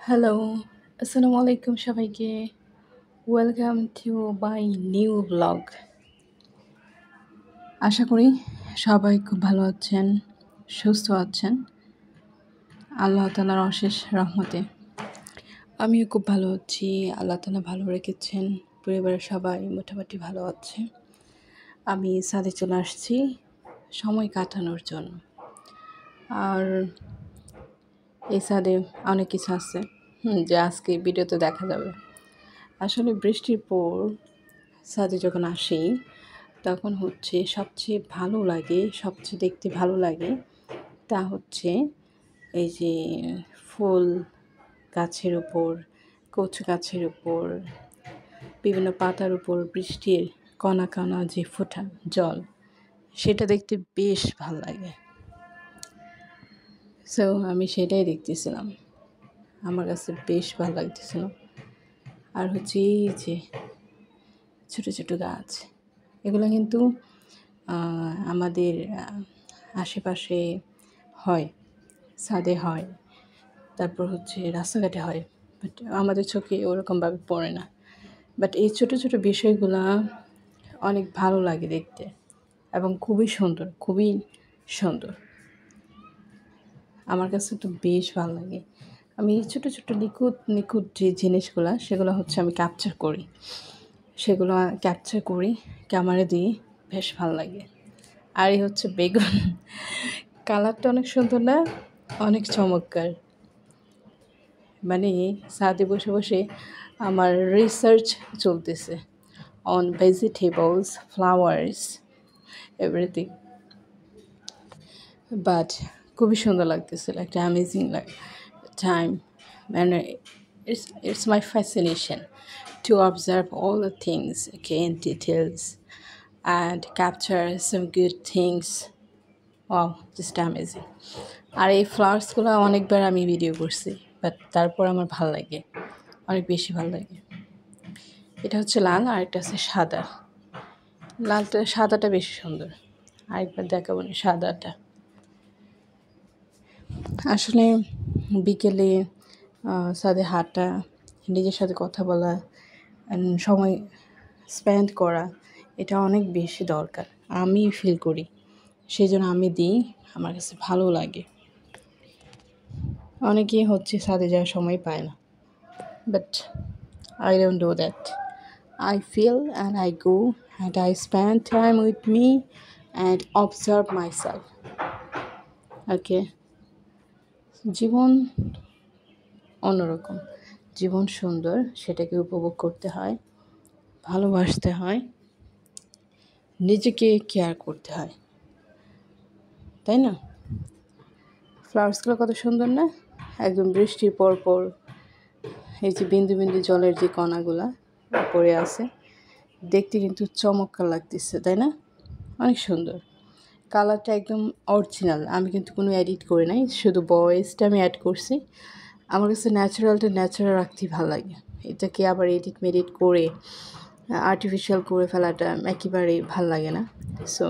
Hello, আসসালামু আলাইকুম সবাইকে। Welcome to my new blog. আশা করি সবাই খুব ভালো আছেন, সুস্থ আছেন। আল্লাহ তাআলার অশেষ রহমতে আমিও খুব ভালো আছি। আল্লাহ তাআলা ভালো রেখেছেন, পরিবারের সবাই মোটামুটি ভালো আছে। আমি ছাদে চলে আসছি সময় কাটানোর জন্য। আর এই ছাদে অনেক কিছু আছে যা আজকে ভিডিওতে দেখা যাবে। আসলে বৃষ্টির পর ছাদে যখন আসি তখন সবচেয়ে ভালো লাগে, সবচেয়ে দেখতে ভালো লাগে তা হচ্ছে এই যে ফুল গাছের উপর, কচু গাছের উপর, বিভিন্ন পাতার উপর বৃষ্টির কণা কণা যে ফোঁটা জল, সেটা দেখতে বেশ ভালো লাগে। সো আমি সেটাই দেখতেছিলাম, আমার কাছে বেশ ভালো লাগতেছিল। আর এই যে ছোটো ছোটো গাছ, এগুলো কিন্তু আমাদের আশেপাশে হয়, ছাদে হয়, তারপর রাস্তাঘাটে হয়, বাট আমাদের চোখে ওরকমভাবে পড়ে না। বাট এই ছোটো ছোটো বিষয়গুলো অনেক ভালো লাগে দেখতে এবং খুবই সুন্দর, খুবই সুন্দর। আমার কাছে তো বেশ ভালো লাগে। আমি এই ছোটো ছোটো নিখুঁত নিখুঁত যে জিনিসগুলো, সেগুলো আমি ক্যাপচার করি ক্যামেরা দিয়ে, বেশ ভালো লাগে। আর এই বেগুন, কালারটা অনেক সুন্দর না, অনেক চমৎকার। মানে ছাদে বসে বসে আমার রিসার্চ চলতেছে on vegetables, flowers, everything. But খুবই সুন্দর লাগতেছিল, একটা অ্যামেজিং টাইম। মানে it's my fascination to observe all the things, okay, in details and capture some good things. Wow, just amazing. আর এই ফ্লাওয়ার্সগুলো অনেকবার আমি ভিডিও করছি, বাট তারপর আমার ভালো লাগে, অনেক বেশি ভালো লাগে। এটা লাল আর এটা সাদা। সাদাটা বেশি সুন্দর, আরেকবার দেখাবো না সাদাটা। আসলে বিকেলে ছাদে হাঁটা, নিজের সাথে কথা বলা, সময় স্পেন্ড করা, এটা অনেক বেশি দরকার, আমি ফিল করি। সেই জন্য আমি দিই, আমার কাছে ভালো লাগে। অনেকেই ছাদে যাওয়ার সময় পায় না, but I don't do that. I feel and I go and I spend time with me and observe myself. Okay? জীবন অন্যরকম, জীবন সুন্দর, সেটাকে উপভোগ করতে হয়, ভালোবাসতে হয়, নিজেকে কেয়ার করতে হয়, তাই না? ফ্লাওয়ার্সগুলো কত সুন্দর না, একদম বৃষ্টির পর এই যে বিন্দু বিন্দু জলের যে কণাগুলা পড়ে আছে, দেখতে কিন্তু চমৎকার লাগতেছে, তাই না? অনেক সুন্দর। কালারটা একদম অরিজিনাল, আমি কিন্তু কোনো এডিট করে নাই, শুধু ভয়েসটা আমি অ্যাড করছি। আমার কাছে ন্যাচারাল রাখতেই ভালো লাগে। এটাকে আবার এডিট মেডিট করে আর্টিফিশিয়াল করে ফেলাটা একেবারেই ভালো লাগে না। সো